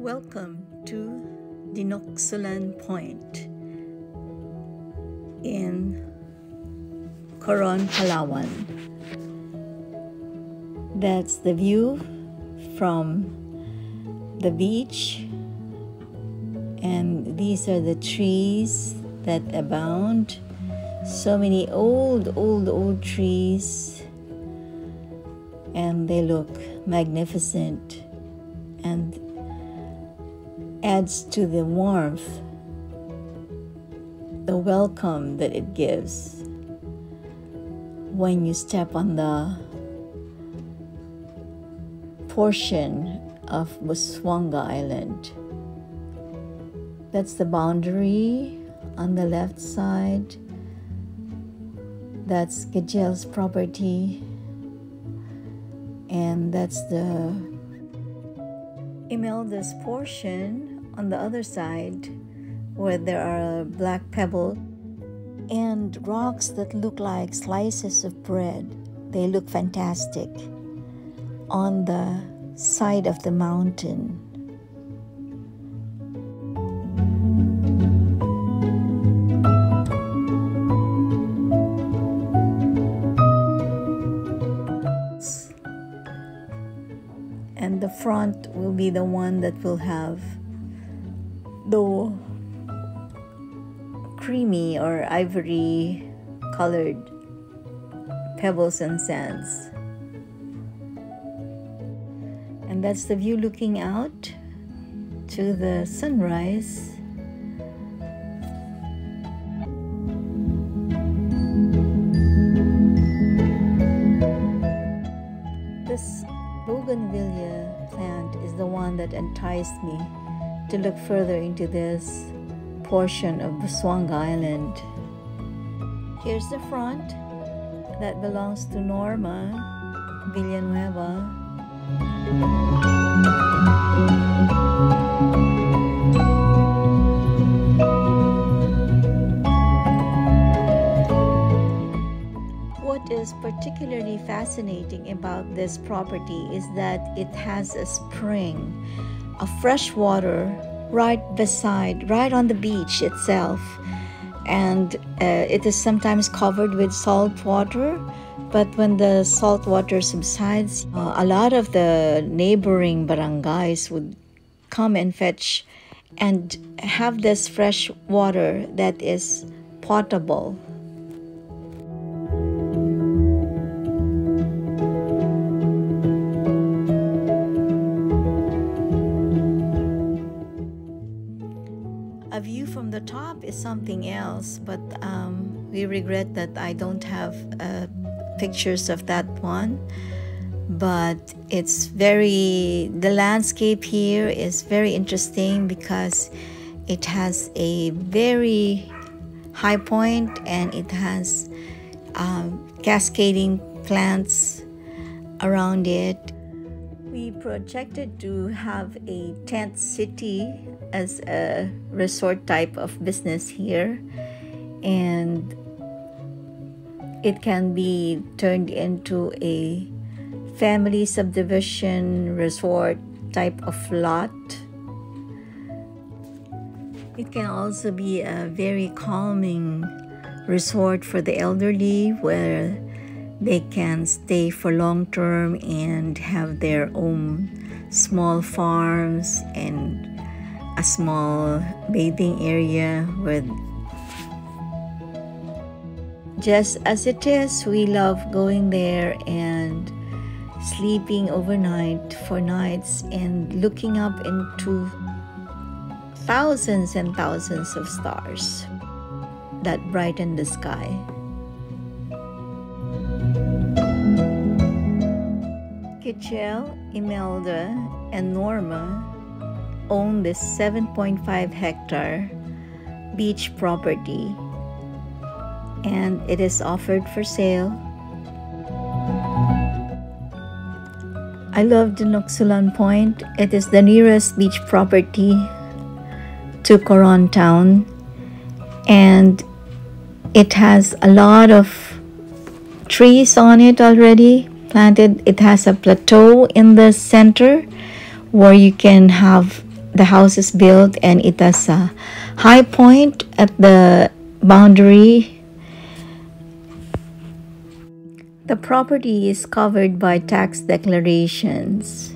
Welcome to Dinocsolan Point in Coron, Palawan. That's the view from the beach, and these are the trees that abound. So many old trees, and they look magnificent and adds to the warmth, the welcome that it gives when you step on the portion of Busuanga Island. That's the boundary on the left side. That's Gajel's property, and that's the Imelda's portion on the other side, where there are black pebbles and rocks that look like slices of bread. They look fantastic on the side of the mountain. And the front will be the one that will have the creamy or ivory colored pebbles and sands. And that's the view looking out to the sunrise. This bougainvillea plant is the one that enticed me to look further into this portion of Busuanga Island. Here's the front that belongs to Norma Villanueva. What is particularly fascinating about this property is that it has a spring of fresh water right on the beach itself, and it is sometimes covered with salt water, but when the salt water subsides, a lot of the neighboring barangays would come and fetch and have this fresh water that is potable. A view from the top is something else, but we regret that I don't have pictures of that one. But the landscape here is very interesting because it has a very high point and it has cascading plants around it. We projected to have a tent city as a resort type of business here, and it can be turned into a family subdivision resort type of lot. It can also be a very calming resort for the elderly, where they can stay for long term and have their own small farms and a small bathing area with. Just as it is, we love going there and sleeping overnight for nights and looking up into thousands and thousands of stars that brighten the sky. Kitchell, Imelda, and Norma own this 7.5 hectare beach property, and it is offered for sale. I love Dinocsolan Point. It is the nearest beach property to Coron town, and it has a lot of trees on it already planted. It has a plateau in the center where you can have the house is built, and it has a high point at the boundary. The property is covered by tax declarations.